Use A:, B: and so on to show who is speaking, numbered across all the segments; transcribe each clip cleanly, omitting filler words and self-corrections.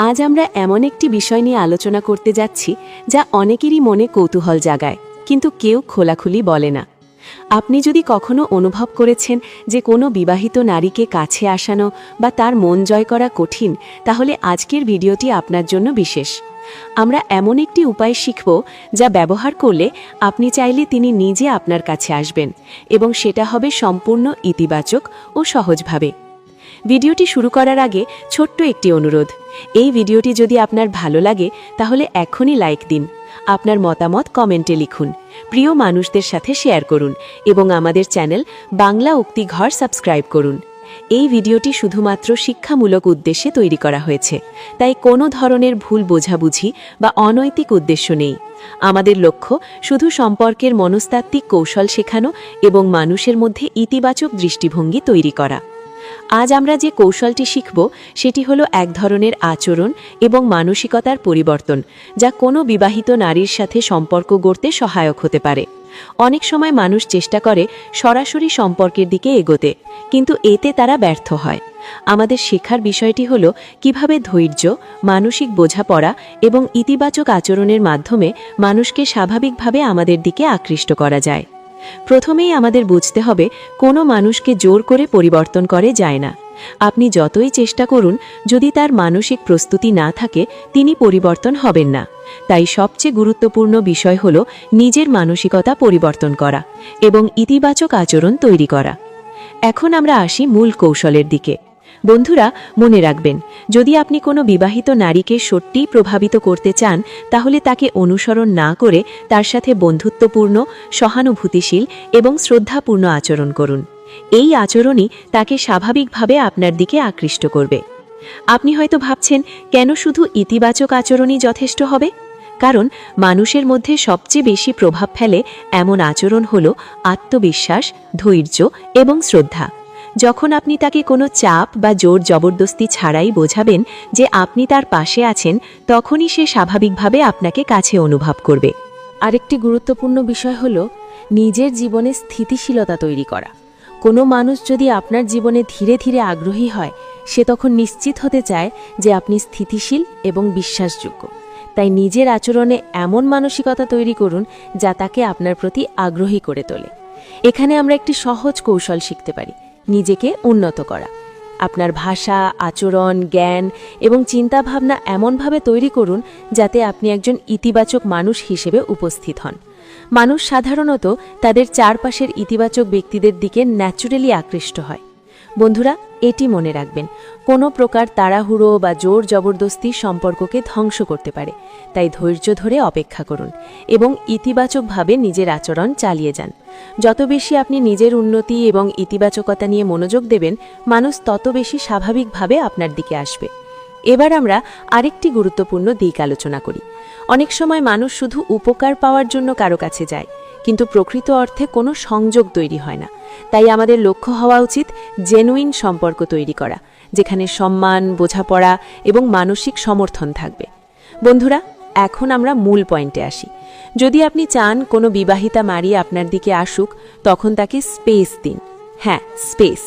A: আজ আমরা এমন একটি বিষয় নিয়ে আলোচনা করতে যাচ্ছি যা অনেকেরই মনে কৌতূহল জাগায়, কিন্তু কেউ খোলাখুলি বলে না। আপনি যদি কখনো অনুভব করেছেন যে কোনো বিবাহিত নারীকে কাছে আসানো বা তার মন জয় করা কঠিন, তাহলে আজকের ভিডিওটি আপনার জন্য বিশেষ। আমরা এমন একটি উপায় শিখব যা ব্যবহার করলে আপনি চাইলে তিনি নিজে আপনার কাছে আসবেন, এবং সেটা হবে সম্পূর্ণ ইতিবাচক ও সহজভাবে। ভিডিওটি শুরু করার আগে ছোট্ট একটি অনুরোধ, এই ভিডিওটি যদি আপনার ভালো লাগে তাহলে এখনই লাইক দিন, আপনার মতামত কমেন্টে লিখুন, প্রিয় মানুষদের সাথে শেয়ার করুন এবং আমাদের চ্যানেল বাংলা উক্তি ঘর সাবস্ক্রাইব করুন। এই ভিডিওটি শুধুমাত্র শিক্ষামূলক উদ্দেশ্যে তৈরি করা হয়েছে, তাই কোনো ধরনের ভুল বোঝাবুঝি বা অনৈতিক উদ্দেশ্য নেই। আমাদের লক্ষ্য শুধু সম্পর্কের মনস্তাত্ত্বিক কৌশল শেখানো এবং মানুষের মধ্যে ইতিবাচক দৃষ্টিভঙ্গি তৈরি করা। আজ আমরা যে কৌশলটি শিখব সেটি হলো এক ধরনের আচরণ এবং মানসিকতার পরিবর্তন, যা কোনো বিবাহিত নারীর সাথে সম্পর্ক গড়তে সহায়ক হতে পারে। অনেক সময় মানুষ চেষ্টা করে সরাসরি সম্পর্কের দিকে এগোতে, কিন্তু এতে তারা ব্যর্থ হয়। আমাদের শেখার বিষয়টি হলো কিভাবে ধৈর্য, মানসিক বোঝাপড়া এবং ইতিবাচক আচরণের মাধ্যমে মানুষকে স্বাভাবিকভাবে আমাদের দিকে আকৃষ্ট করা যায়। প্রথমেই আমাদের বুঝতে হবে, কোনো মানুষকে জোর করে পরিবর্তন করে যায় না। আপনি যতই চেষ্টা করুন, যদি তার মানসিক প্রস্তুতি না থাকে, তিনি পরিবর্তন হবেন না। তাই সবচেয়ে গুরুত্বপূর্ণ বিষয় হল নিজের মানসিকতা পরিবর্তন করা এবং ইতিবাচক আচরণ তৈরি করা। এখন আমরা আসি মূল কৌশলের দিকে। বন্ধুরা, মনে রাখবেন, যদি আপনি কোনো বিবাহিত নারীকে সত্যিই প্রভাবিত করতে চান, তাহলে তাকে অনুসরণ না করে তার সাথে বন্ধুত্বপূর্ণ, সহানুভূতিশীল এবং শ্রদ্ধাপূর্ণ আচরণ করুন। এই আচরণই তাকে স্বাভাবিকভাবে আপনার দিকে আকৃষ্ট করবে। আপনি হয়তো ভাবছেন, কেন শুধু ইতিবাচক আচরণই যথেষ্ট হবে? কারণ মানুষের মধ্যে সবচেয়ে বেশি প্রভাব ফেলে এমন আচরণ হল আত্মবিশ্বাস, ধৈর্য এবং শ্রদ্ধা। যখন আপনি তাকে কোনো চাপ বা জোর জবরদস্তি ছাড়াই বোঝাবেন যে আপনি তার পাশে আছেন, তখনই সে স্বাভাবিকভাবে আপনাকে কাছে অনুভব করবে। আরেকটি গুরুত্বপূর্ণ বিষয় হল নিজের জীবনে স্থিতিশীলতা তৈরি করা। কোনো মানুষ যদি আপনার জীবনে ধীরে ধীরে আগ্রহী হয়, সে তখন নিশ্চিত হতে চায় যে আপনি স্থিতিশীল এবং বিশ্বাসযোগ্য। তাই নিজের আচরণে এমন মানসিকতা তৈরি করুন যা তাকে আপনার প্রতি আগ্রহী করে তোলে। এখানে আমরা একটি সহজ কৌশল শিখতে পারি, নিজেকে উন্নত করা। আপনার ভাষা, আচরণ, জ্ঞান এবং চিন্তাভাবনা এমনভাবে তৈরি করুন যাতে আপনি একজন ইতিবাচক মানুষ হিসেবে উপস্থিত হন। মানুষ সাধারণত তাদের চারপাশের ইতিবাচক ব্যক্তিদের দিকে ন্যাচুরালি আকৃষ্ট হয়। বন্ধুরা, এটি মনে রাখবেন, কোনো প্রকার তাড়াহুড়ো বা জোর জবরদস্তি সম্পর্ককে ধ্বংস করতে পারে। তাই ধৈর্য ধরে অপেক্ষা করুন এবং ইতিবাচকভাবে নিজের আচরণ চালিয়ে যান। যত বেশি আপনি নিজের উন্নতি এবং ইতিবাচকতা নিয়ে মনোযোগ দেবেন, মানুষ তত বেশি স্বাভাবিকভাবে আপনার দিকে আসবে। এবার আমরা আরেকটি গুরুত্বপূর্ণ দিক আলোচনা করি। অনেক সময় মানুষ শুধু উপকার পাওয়ার জন্য কারো কাছে যায়, কিন্তু প্রকৃত অর্থে কোনো সংযোগ তৈরি হয় না। তাই আমাদের লক্ষ্য হওয়া উচিত জেনুইন সম্পর্ক তৈরি করা, যেখানে সম্মান, বোঝাপড়া এবং মানসিক সমর্থন থাকবে। বন্ধুরা, এখন আমরা মূল পয়েন্টে আসি। যদি আপনি চান কোনো বিবাহিতা নারী আপনার দিকে আসুক, তখন তাকে স্পেস দিন। হ্যাঁ, স্পেস।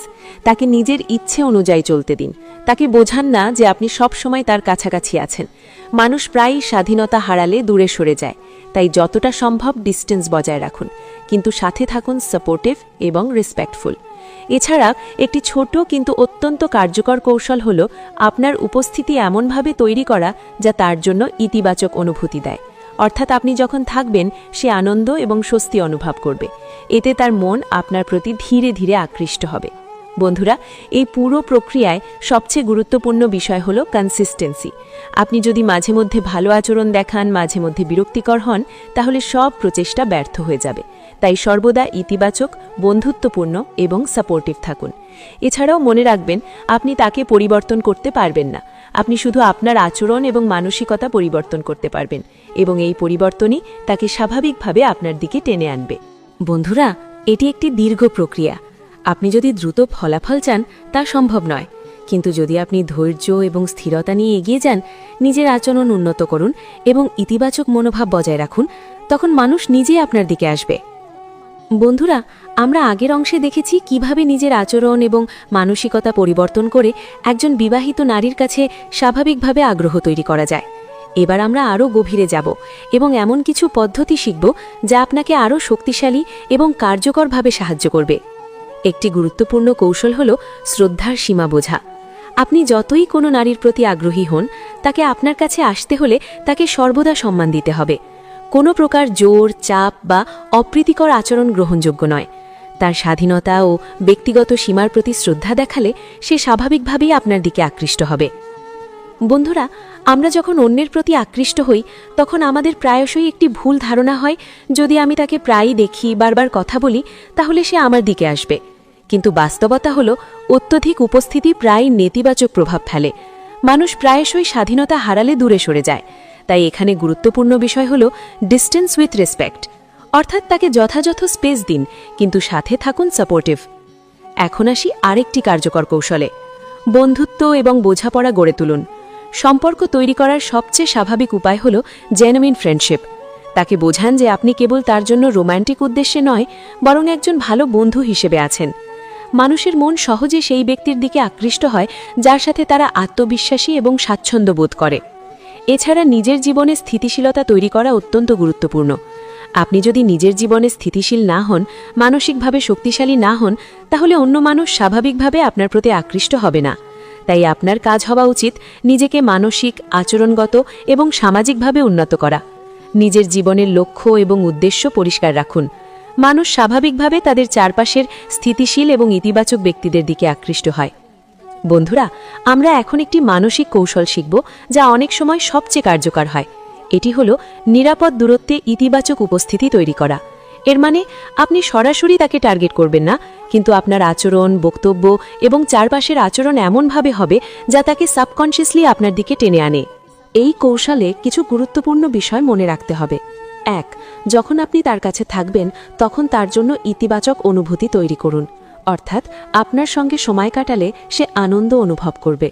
A: তাকে নিজের ইচ্ছে অনুযায়ী চলতে দিন। তাকে বোঝান না যে আপনি সব সময় তার কাছাকাছি আছেন। মানুষ প্রায়ই স্বাধীনতা হারালে দূরে সরে যায়, তাই যতটা সম্ভব ডিস্টেন্স বজায় রাখুন, কিন্তু সাথে থাকুন সাপোর্টিভ এবং রেসপেক্টফুল। এছাড়া একটি ছোট কিন্তু অত্যন্ত কার্যকর কৌশল হল আপনার উপস্থিতি এমনভাবে তৈরি করা যা তার জন্য ইতিবাচক অনুভূতি দেয়। অর্থাৎ আপনি যখন থাকবেন, সে আনন্দ এবং স্বস্তি অনুভব করবে। এতে তার মন আপনার প্রতি ধীরে ধীরে আকৃষ্ট হবে। বন্ধুরা, এই পুরো প্রক্রিয়ায় সবচেয়ে গুরুত্বপূর্ণ বিষয় হল কনসিস্টেন্সি। আপনি যদি মাঝে মধ্যে ভালো আচরণ দেখান, মাঝে মধ্যে বিরক্তিকর হন, তাহলে সব প্রচেষ্টা ব্যর্থ হয়ে যাবে। তাই সর্বদা ইতিবাচক, বন্ধুত্বপূর্ণ এবং সাপোর্টিভ থাকুন। এছাড়াও মনে রাখবেন, আপনি তাকে পরিবর্তন করতে পারবেন না। আপনি শুধু আপনার আচরণ এবং মানসিকতা পরিবর্তন করতে পারবেন, এবং এই পরিবর্তনই তাকে স্বাভাবিকভাবে আপনার দিকে টেনে আনবে। বন্ধুরা, এটি একটি দীর্ঘ প্রক্রিয়া। আপনি যদি দ্রুত ফলাফল চান, তা সম্ভব নয়। কিন্তু যদি আপনি ধৈর্য এবং স্থিরতা নিয়ে এগিয়ে যান, নিজের আচরণ উন্নত করুন এবং ইতিবাচক মনোভাব বজায় রাখুন, তখন মানুষ নিজেই আপনার দিকে আসবে। বন্ধুরা, আমরা আগের অংশে দেখেছি কিভাবে নিজের আচরণ এবং মানসিকতা পরিবর্তন করে একজন বিবাহিত নারীর কাছে স্বাভাবিকভাবে আগ্রহ তৈরি করা যায়। এবার আমরা আরও গভীরে যাব এবং এমন কিছু পদ্ধতি শিখব যা আপনাকে আরও শক্তিশালী এবং কার্যকরভাবে সাহায্য করবে। একটি গুরুত্বপূর্ণ কৌশল হল শ্রদ্ধার সীমা বোঝা। আপনি যতই কোনো নারীর প্রতি আগ্রহী হন, তাকে আপনার কাছে আসতে হলে তাকে সর্বদা সম্মান দিতে হবে। কোনো প্রকার জোর, চাপ বা অপ্রীতিকর আচরণ গ্রহণযোগ্য নয়। তার স্বাধীনতা ও ব্যক্তিগত সীমার প্রতি শ্রদ্ধা দেখালে সে স্বাভাবিকভাবেই আপনার দিকে আকৃষ্ট হবে। বন্ধুরা, আমরা যখন অন্যের প্রতি আকৃষ্ট হই তখন আমাদের প্রায়শই একটি ভুল ধারণা হয়, যদি আমি তাকে প্রায়ই দেখি, বারবার কথা বলি, তাহলে সে আমার দিকে আসবে। কিন্তু বাস্তবতা হল অত্যধিক উপস্থিতি প্রায় নেতিবাচক প্রভাব ফেলে। মানুষ প্রায়শই স্বাধীনতা হারালে দূরে সরে যায়। তাই এখানে গুরুত্বপূর্ণ বিষয় হল ডিস্টেন্স উইথ রেসপেক্ট, অর্থাৎ তাকে যথাযথ স্পেস দিন, কিন্তু সাথে থাকুন সাপোর্টিভ। এখন আসি আরেকটি কার্যকর কৌশলে। বন্ধুত্ব এবং বোঝাপড়া গড়ে তুলুন। সম্পর্ক তৈরি করার সবচেয়ে স্বাভাবিক উপায় হল জেনুইন ফ্রেন্ডশিপ। তাকে বোঝান যে আপনি কেবল তার জন্য রোম্যান্টিক উদ্দেশ্যে নয়, বরং একজন ভালো বন্ধু হিসেবে আছেন। মানুষের মন সহজে সেই ব্যক্তির দিকে আকৃষ্ট হয় যার সাথে তারা আত্মবিশ্বাসী এবং স্বাচ্ছন্দ্য বোধ করে। এছাড়া নিজের জীবনে স্থিতিশীলতা তৈরি করা অত্যন্ত গুরুত্বপূর্ণ। আপনি যদি নিজের জীবনে স্থিতিশীল না হন, মানসিকভাবে শক্তিশালী না হন, তাহলে অন্য মানুষ স্বাভাবিকভাবে আপনার প্রতি আকৃষ্ট হবে না। তাই আপনার কাজ হওয়া উচিত নিজেকে মানসিক, আচরণগত এবং সামাজিকভাবে উন্নত করা। নিজের জীবনের লক্ষ্য এবং উদ্দেশ্য পরিষ্কার রাখুন। মানুষ স্বাভাবিকভাবে তাদের চারপাশের স্থিতিশীল এবং ইতিবাচক ব্যক্তিদের দিকে আকৃষ্ট হয়। বন্ধুরা, আমরা এখন একটি মানসিক কৌশল শিখব যা অনেক সময় সবচেয়ে কার্যকর হয়। এটি হল নিরাপদ দূরত্বে ইতিবাচক উপস্থিতি তৈরি করা। এর মানে আপনি সরাসরি তাকে টার্গেট করবেন না, কিন্তু আপনার আচরণ, বক্তব্য এবং চারপাশের আচরণ এমনভাবে হবে যা তাকে সাবকনশিয়াসলি আপনার দিকে টেনে আনে। এই কৌশলে কিছু গুরুত্বপূর্ণ বিষয় মনে রাখতে হবে। 1. যখন আপনি তার কাছে থাকবেন তখন তার জন্য ইতিবাচক অনুভূতি তৈরি করুন, অর্থাৎ আপনার সঙ্গে সময় কাটালে সে আনন্দ অনুভব করবে।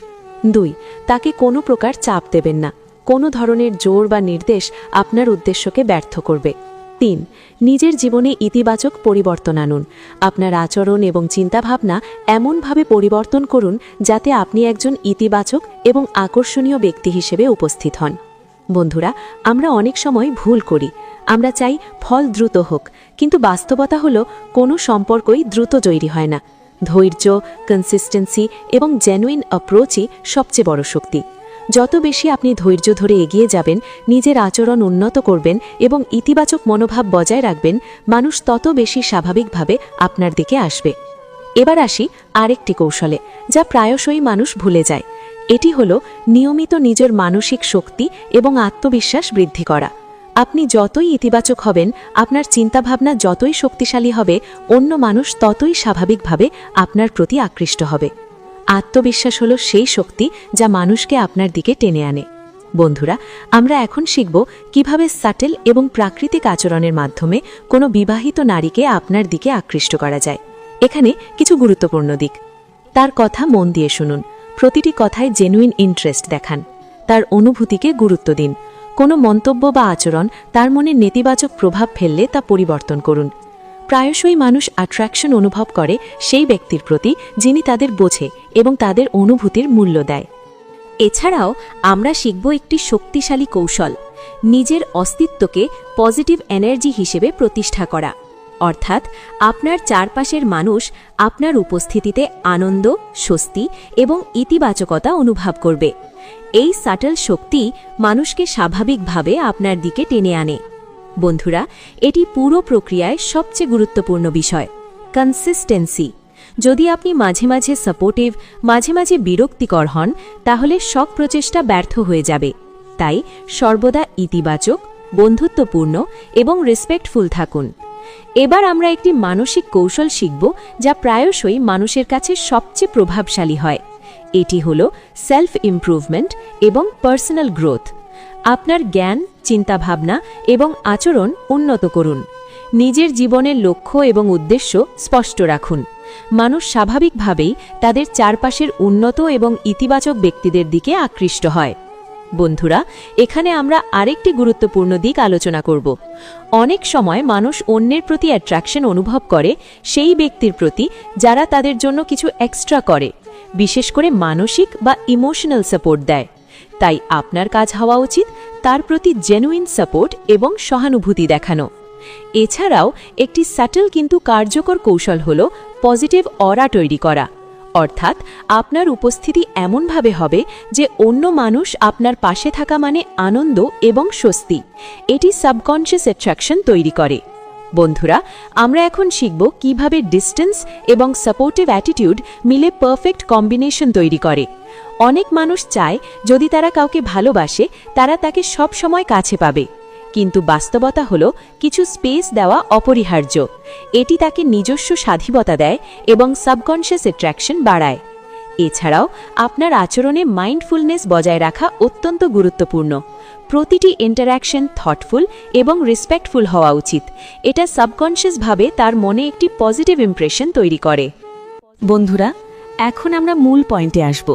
A: 2. তাকে কোনো প্রকার চাপ দেবেন না। কোনো ধরনের জোর বা নির্দেশ আপনার উদ্দেশ্যকে ব্যর্থ করবে। 3. নিজের জীবনে ইতিবাচক পরিবর্তন আনুন। আপনার আচরণ এবং চিন্তাভাবনা এমনভাবে পরিবর্তন করুন যাতে আপনি একজন ইতিবাচক এবং আকর্ষণীয় ব্যক্তি হিসেবে উপস্থিত হন। বন্ধুরা, আমরা অনেক সময় ভুল করি। আমরা চাই ফল দ্রুত হোক, কিন্তু বাস্তবতা হলো কোনো সম্পর্কই দ্রুত তৈরি হয় না। ধৈর্য, কনসিস্টেন্সি এবং জেনুইন অ্যাপ্রোচই সবচেয়ে বড় শক্তি। যত বেশি আপনি ধৈর্য ধরে এগিয়ে যাবেন, নিজের আচরণ উন্নত করবেন এবং ইতিবাচক মনোভাব বজায় রাখবেন, মানুষ তত বেশি স্বাভাবিকভাবে আপনার দিকে আসবে। এবার আসি আরেকটি কৌশলে, যা প্রায়শই মানুষ ভুলে যায়। এটি হলো নিয়মিত নিজের মানসিক শক্তি এবং আত্মবিশ্বাস বৃদ্ধি করা। আপনি যতই ইতিবাচক হবেন, আপনার চিন্তাভাবনা যতই শক্তিশালী হবে, অন্য মানুষ ততই স্বাভাবিকভাবে আপনার প্রতি আকৃষ্ট হবে। আত্মবিশ্বাস হলো সেই শক্তি যা মানুষকে আপনার দিকে টেনে আনে। বন্ধুরা, আমরা এখন শিখব কিভাবে সাটেল এবং প্রাকৃতিক আচরণের মাধ্যমে কোনো বিবাহিত নারীকে আপনার দিকে আকৃষ্ট করা যায়। এখানে কিছু গুরুত্বপূর্ণ দিক। তার কথা মন দিয়ে শুনুন। প্রতিটি কথায় জেনুইন ইন্টারেস্ট দেখান। তার অনুভূতিকে গুরুত্ব দিন। কোনো মন্তব্য বা আচরণ তার মনে নেতিবাচক প্রভাব ফেললে তা পরিবর্তন করুন। প্রায়শই মানুষ অ্যাট্রাকশন অনুভব করে সেই ব্যক্তির প্রতি যিনি তাদের বোঝে এবং তাদের অনুভূতির মূল্য দেয়। এছাড়াও আমরা শিখব একটি শক্তিশালী কৌশল, নিজের অস্তিত্বকে পজিটিভ এনার্জি হিসেবে প্রতিষ্ঠা করা। অর্থাৎ আপনার চারপাশের মানুষ আপনার উপস্থিতিতে আনন্দ, স্বস্তি এবং ইতিবাচকতা অনুভব করবে। এই সাটল শক্তি মানুষকে স্বাভাবিকভাবে আপনার দিকে টেনে আনে। বন্ধুরা, এটি পুরো প্রক্রিয়ায় সবচেয়ে গুরুত্বপূর্ণ বিষয়, কনসিস্টেন্সি। যদি আপনি মাঝে মাঝে সাপোর্টিভ, মাঝে মাঝে বিরক্তিকর হন, তাহলে সব প্রচেষ্টা ব্যর্থ হয়ে যাবে। তাই সর্বদা ইতিবাচক, বন্ধুত্বপূর্ণ এবং রেসপেক্টফুল থাকুন। এবার আমরা একটি মানসিক কৌশল শিখব যা প্রায়শই মানুষের কাছে সবচেয়ে প্রভাবশালী হয়। এটি হল সেলফ ইমপ্রুভমেন্ট এবং পার্সোনাল গ্রোথ। আপনার জ্ঞান, চিন্তাভাবনা এবং আচরণ উন্নত করুন। নিজের জীবনের লক্ষ্য এবং উদ্দেশ্য স্পষ্ট রাখুন। মানুষ স্বাভাবিকভাবেই তাদের চারপাশের উন্নত এবং ইতিবাচক ব্যক্তিদের দিকে আকৃষ্ট হয়। বন্ধুরা, এখানে আমরা আরেকটি গুরুত্বপূর্ণ দিক আলোচনা করব। অনেক সময় মানুষ অন্যের প্রতি অ্যাট্রাকশন অনুভব করে সেই ব্যক্তির প্রতি যারা তাদের জন্য কিছু এক্সট্রা করে, বিশেষ করে মানসিক বা ইমোশনাল সাপোর্ট দেয়। তাই আপনার কাজ হওয়া উচিত তার প্রতি জেনুইন সাপোর্ট এবং সহানুভূতি দেখানো। এছাড়াও একটি সাটল কিন্তু কার্যকর কৌশল হল পজিটিভ অরা তৈরি করা, অর্থাৎ আপনার উপস্থিতি এমনভাবে হবে যে অন্য মানুষ আপনার পাশে থাকা মানে আনন্দ এবং স্বস্তি। এটি সাবকনশিয়াস অ্যাট্রাকশন তৈরি করে। বন্ধুরা, আমরা এখন শিখব কিভাবে ডিস্টেন্স এবং সাপোর্টিভ অ্যাটিটিউড মিলে পারফেক্ট কম্বিনেশন তৈরি করে। অনেক মানুষ চায় যদি তারা কাউকে ভালোবাসে তারা তাকে সব সময় কাছে পাবে, কিন্তু বাস্তবতা হলো কিছু স্পেস দেওয়া অপরিহার্য। এটি তাকে নিজস্ব স্বাধীনতা দেয় এবং সাবকনশিয়াস অ্যাট্রাকশন বাড়ায়। এছাড়াও আপনার আচরণে মাইন্ডফুলনেস বজায় রাখা অত্যন্ত গুরুত্বপূর্ণ। প্রতিটি ইন্টারঅ্যাকশন থটফুল এবং রেসপেক্টফুল হওয়া উচিত। এটা সাবকনশিয়াসভাবে তার মনে একটি পজিটিভ ইমপ্রেশন তৈরি করে। বন্ধুরা, এখন আমরা মূল পয়েন্টে আসব।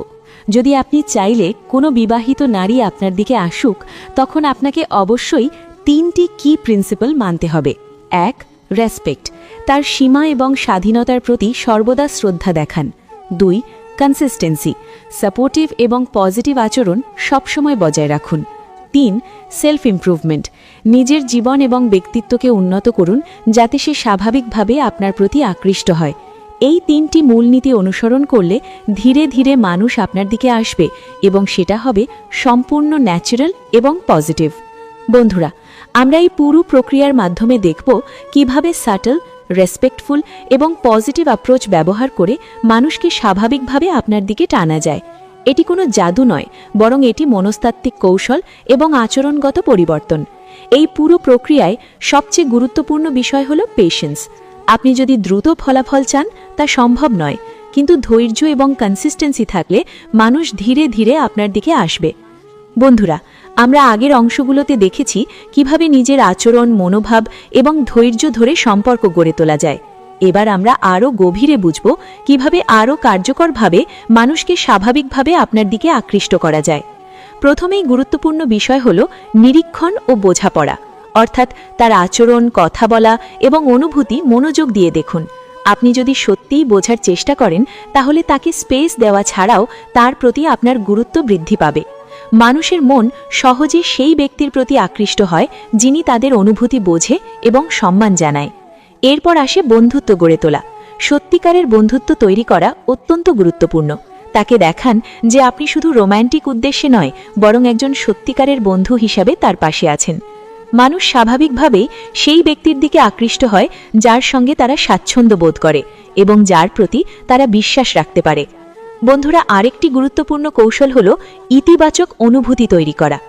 A: যদি আপনি চাইলে কোনো বিবাহিত নারী আপনার দিকে আসুক, তখন আপনাকে অবশ্যই 3টি কি প্রিন্সিপাল মানতে হবে। 1. রেসপেক্ট, তার সীমা এবং স্বাধীনতার প্রতি সর্বদা শ্রদ্ধা দেখান। 2. কনসিস্টেন্সি, সাপোর্টিভ এবং পজিটিভ আচরণ সবসময় বজায় রাখুন। 3. সেলফ ইমপ্রুভমেন্ট, নিজের জীবন এবং ব্যক্তিত্বকে উন্নত করুন যাতে সে স্বাভাবিকভাবে আপনার প্রতি আকৃষ্ট হয়। এই 3টি মূলনীতি অনুসরণ করলে ধীরে ধীরে মানুষ আপনার দিকে আসবে এবং সেটা হবে সম্পূর্ণ ন্যাচারাল এবং পজিটিভ। বন্ধুরা, আমরা এই পুরো প্রক্রিয়ার মাধ্যমে দেখব কিভাবে সাটল, রেসপেক্টফুল এবং পজিটিভ অ্যাপ্রোচ ব্যবহার করে মানুষকে স্বাভাবিকভাবে আপনার দিকে টানা যায়। এটি কোনো জাদু নয়, বরং এটি মনস্তাত্ত্বিক কৌশল এবং আচরণগত পরিবর্তন। এই পুরো প্রক্রিয়ায় সবচেয়ে গুরুত্বপূর্ণ বিষয় হল পেশেন্স। আপনি যদি দ্রুত ফলাফল চান তা সম্ভব নয়, কিন্তু ধৈর্য এবং কনসিস্টেন্সি থাকলে মানুষ ধীরে ধীরে আপনার দিকে আসবে। বন্ধুরা, আমরা আগের অংশগুলোতে দেখেছি কিভাবে নিজের আচরণ, মনোভাব এবং ধৈর্য ধরে সম্পর্ক গড়ে তোলা যায়। এবার আমরা আরও গভীরে বুঝব কিভাবে আরও কার্যকরভাবে মানুষকে স্বাভাবিকভাবে আপনার দিকে আকৃষ্ট করা যায়। প্রথমেই গুরুত্বপূর্ণ বিষয় হল নিরীক্ষণ ও বোঝাপড়া, অর্থাৎ তার আচরণ, কথা বলা এবং অনুভূতি মনোযোগ দিয়ে দেখুন। আপনি যদি সত্যিই বোঝার চেষ্টা করেন তাহলে তাকে স্পেস দেওয়া ছাড়াও তার প্রতি আপনার গুরুত্ব বৃদ্ধি পাবে। মানুষের মন সহজে সেই ব্যক্তির প্রতি আকৃষ্ট হয় যিনি তাদের অনুভূতি বোঝে এবং সম্মান জানায়। এরপর আসে বন্ধুত্ব গড়ে তোলা। সত্যিকারের বন্ধুত্ব তৈরি করা অত্যন্ত গুরুত্বপূর্ণ। তাকে দেখান যে আপনি শুধু রোম্যান্টিক উদ্দেশ্যে নয়, বরং একজন সত্যিকারের বন্ধু হিসাবে তার পাশে আছেন। মানুষ স্বাভাবিকভাবেই সেই ব্যক্তির দিকে আকৃষ্ট হয় যার সঙ্গে তারা স্বাচ্ছন্দ্য বোধ করে এবং যার প্রতি তারা বিশ্বাস রাখতে পারে। বন্ধুরা, আরেকটি গুরুত্বপূর্ণ কৌশল হল ইতিবাচক অনুভূতি তৈরি করা।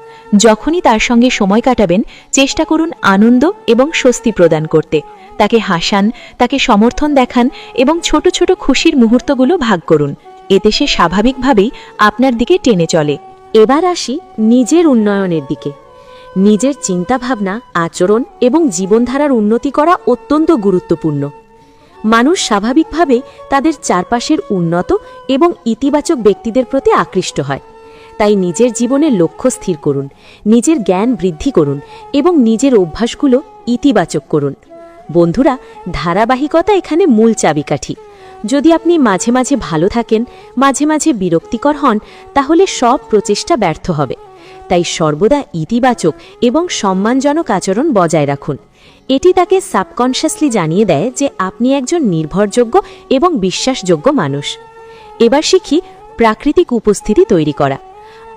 A: যখনই তার সঙ্গে সময় কাটাবেন, চেষ্টা করুন আনন্দ এবং স্বস্তি প্রদান করতে। তাকে হাসান, তাকে সমর্থন দেখান এবং ছোট ছোট খুশির মুহূর্তগুলো ভাগ করুন। এতে সে স্বাভাবিকভাবেই আপনার দিকে টেনে চলে। এবার আসি নিজের উন্নয়নের দিকে। নিজের চিন্তাভাবনা, আচরণ এবং জীবনধারার উন্নতি করা অত্যন্ত গুরুত্বপূর্ণ। মানুষ স্বাভাবিকভাবে তাদের চারপাশের উন্নত এবং ইতিবাচক ব্যক্তিদের প্রতি আকৃষ্ট হয়। তাই নিজের জীবনের লক্ষ্য স্থির করুন, নিজের জ্ঞান বৃদ্ধি করুন এবং নিজের অভ্যাসগুলো ইতিবাচক করুন। বন্ধুরা, ধারাবাহিকতা এখানে মূল চাবিকাঠি। যদি আপনি মাঝে মাঝে ভালো থাকেন, মাঝে মাঝে বিরক্তিকর হন, তাহলে সব প্রচেষ্টা ব্যর্থ হবে। তাই সর্বদা ইতিবাচক এবং সম্মানজনক আচরণ বজায় রাখুন। এটি তাকে সাবকনশিয়াসলি জানিয়ে দেয় যে আপনি একজন নির্ভরযোগ্য এবং বিশ্বাসযোগ্য মানুষ। এবার শিখি প্রাকৃতিক উপস্থিতি তৈরি করা।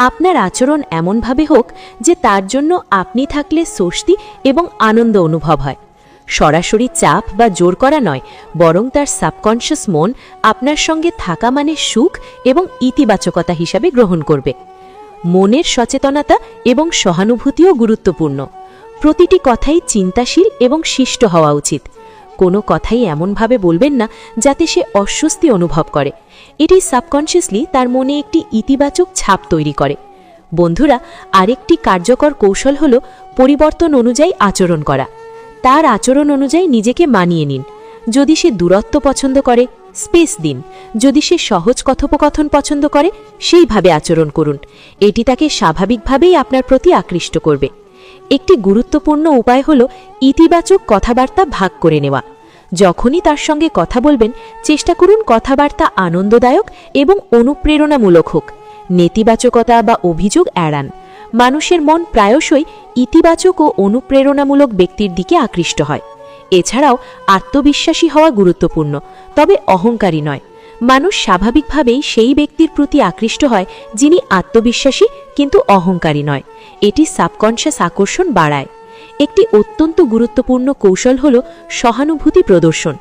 A: আপনার আচরণ এমনভাবে হোক যে তার জন্য আপনি থাকলে স্বস্তি এবং আনন্দ অনুভব হয়। সরাসরি চাপ বা জোর করা নয়, বরং তার সাবকনশিয়াস মন আপনার সঙ্গে থাকা মানে সুখ এবং ইতিবাচকতা হিসাবে গ্রহণ করবে। মনের সচেতনতা এবং সহানুভূতিও গুরুত্বপূর্ণ। প্রতিটি কথাই চিন্তাশীল এবং শিষ্ট হওয়া উচিত। কোনো কথাই এমনভাবে বলবেন না যাতে সে অস্বস্তি অনুভব করে। এটি সাবকনশিয়াসলি তার মনে একটি ইতিবাচক ছাপ তৈরি করে। বন্ধুরা, আরেকটি কার্যকর কৌশল হল পরিবর্তন অনুযায়ী আচরণ করা। তার আচরণ অনুযায়ী নিজেকে মানিয়ে নিন। যদি সে দূরত্ব পছন্দ করে, স্পেস দিন। যদি সে সহজ কথোপকথন পছন্দ করে, সেইভাবে আচরণ করুন। এটি তাকে স্বাভাবিকভাবেই আপনার প্রতি আকৃষ্ট করবে। একটি গুরুত্বপূর্ণ উপায় হল ইতিবাচক কথাবার্তা ভাগ করে নেওয়া। যখনই তার সঙ্গে কথা বলবেন, চেষ্টা করুন কথাবার্তা আনন্দদায়ক এবং অনুপ্রেরণামূলক হোক। নেতিবাচকতা বা অভিযোগ এড়ান। মানুষের মন প্রায়শই ইতিবাচক ও অনুপ্রেরণামূলক ব্যক্তির দিকে আকৃষ্ট হয়। এছাড়াও আত্মবিশ্বাসী হওয়া গুরুত্বপূর্ণ, তবে অহংকারী নয়। মানুষ স্বাভাবিকভাবেই সেই ব্যক্তির প্রতি আকৃষ্ট হয় যিনি আত্মবিশ্বাসী কিন্তু অহংকারী নয়। এটি সাবকনশাস আকর্ষণ বাড়ায়। একটি অত্যন্ত গুরুত্বপূর্ণ কৌশল হল সহানুভূতি প্রদর্শন।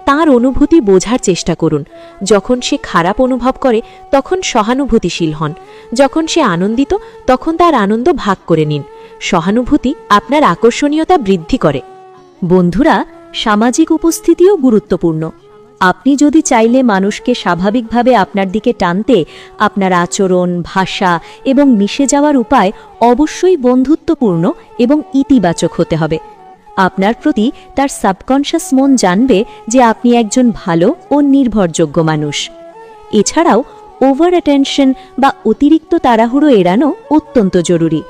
A: তার অনুভূতি বোঝার চেষ্টা করুন। যখন সে খারাপ অনুভব করে, তখন সহানুভূতিশীল হন। যখন সে আনন্দিত, তখন তার আনন্দ ভাগ করে নিন। সহানুভূতি আপনার আকর্ষণীয়তা বৃদ্ধি করে।
B: বন্ধুরা, সামাজিক উপস্থিতিও গুরুত্বপূর্ণ। আপনি যদি চাইলে মানুষকে স্বাভাবিকভাবে আপনার দিকে টানতে, আপনার আচরণ, ভাষা এবং মিশে যাওয়ার উপায় অবশ্যই বন্ধুত্বপূর্ণ এবং ইতিবাচক হতে হবে। আপনার প্রতি তার সাবকনশাস মন জানবে যে আপনি একজন ভালো ও নির্ভরযোগ্য মানুষ। এছাড়াও ওভার অ্যাটেনশন বা অতিরিক্ত তাড়াহুড়ো এড়ানো অত্যন্ত জরুরি।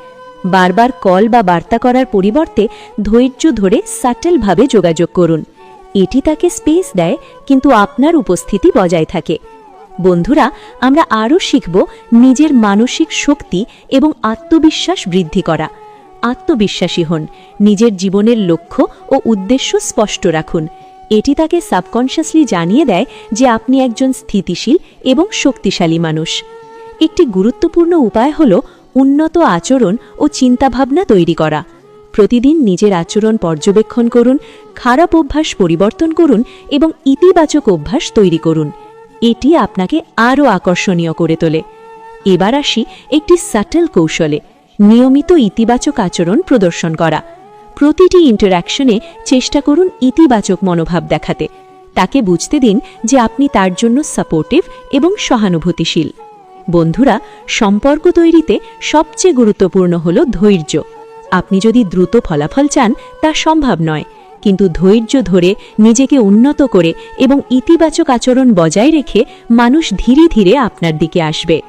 B: বারবার কল বা বার্তা করার পরিবর্তে ধৈর্য ধরে সাটেলভাবে যোগাযোগ করুন। এটি তাকে স্পেস দেয়, কিন্তু আপনার উপস্থিতি বজায় থাকে। বন্ধুরা, আমরা আরও শিখব নিজের মানসিক শক্তি এবং আত্মবিশ্বাস বৃদ্ধি করা। আত্মবিশ্বাসী হন। নিজের জীবনের লক্ষ্য ও উদ্দেশ্য স্পষ্ট রাখুন। এটি তাকে সাবকনশাসলি জানিয়ে দেয় যে আপনি একজন স্থিতিশীল এবং শক্তিশালী মানুষ। একটি গুরুত্বপূর্ণ উপায় হল উন্নত আচরণ ও চিন্তাভাবনা তৈরি করা। প্রতিদিন নিজের আচরণ পর্যবেক্ষণ করুন, খারাপ অভ্যাস পরিবর্তন করুন এবং ইতিবাচক অভ্যাস তৈরি করুন। এটি আপনাকে আরও আকর্ষণীয় করে তোলে। এবার আসি একটি সাটেল কৌশলে, নিয়মিত ইতিবাচক আচরণ প্রদর্শন করা। প্রতিটি ইন্টারঅ্যাকশনে চেষ্টা করুন ইতিবাচক মনোভাব দেখাতে। তাকে বুঝতে দিন যে আপনি তার জন্য সাপোর্টিভ এবং সহানুভূতিশীল। বন্ধুরা, সম্পর্ক তৈরিতে সবচেয়ে গুরুত্বপূর্ণ হল ধৈর্য। আপনি যদি দ্রুত ফলাফল চান, তা সম্ভব নয়, কিন্তু ধৈর্য ধরে নিজেকে উন্নত করে এবং ইতিবাচক আচরণ বজায় রেখে মানুষ ধীরে ধীরে আপনার দিকে আসবে।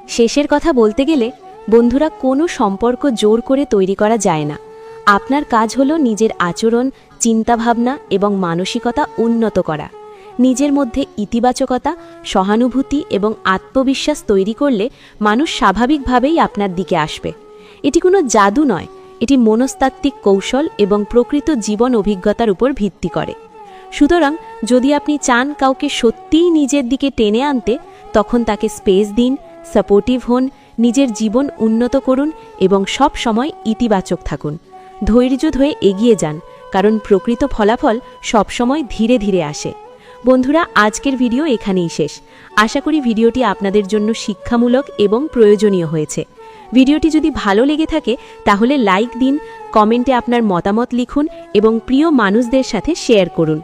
A: শেষের কথা বলতে গেলে, বন্ধুরা, কোনো সম্পর্ক জোর করে তৈরি করা যায় না। আপনার কাজ হলো নিজের আচরণ, চিন্তাভাবনা এবং মানসিকতা উন্নত করা। নিজের মধ্যে ইতিবাচকতা, সহানুভূতি এবং আত্মবিশ্বাস তৈরি করলে মানুষ স্বাভাবিকভাবেই আপনার দিকে আসবে। এটি কোনো জাদু নয়, এটি মনস্তাত্ত্বিক কৌশল এবং প্রকৃত জীবন অভিজ্ঞতার উপর ভিত্তি করে। সুতরাং যদি আপনি চান কাউকে সত্যিই নিজের দিকে টেনে আনতে, তখন তাকে স্পেস দিন, সাপোর্টিভ হন, নিজের জীবন উন্নত করুন এবং সব সময় ইতিবাচক থাকুন। ধৈর্য ধরে এগিয়ে যান, কারণ প্রকৃত ফলাফল সবসময় ধীরে ধীরে আসে। বন্ধুরা, আজকের ভিডিও এখানেই শেষ। আশা করি ভিডিওটি আপনাদের জন্য শিক্ষামূলক এবং প্রয়োজনীয় হয়েছে। ভিডিওটি যদি ভালো লেগে থাকে তাহলে লাইক দিন, কমেন্টে আপনার মতামত লিখুন এবং প্রিয় মানুষদের সাথে শেয়ার করুন।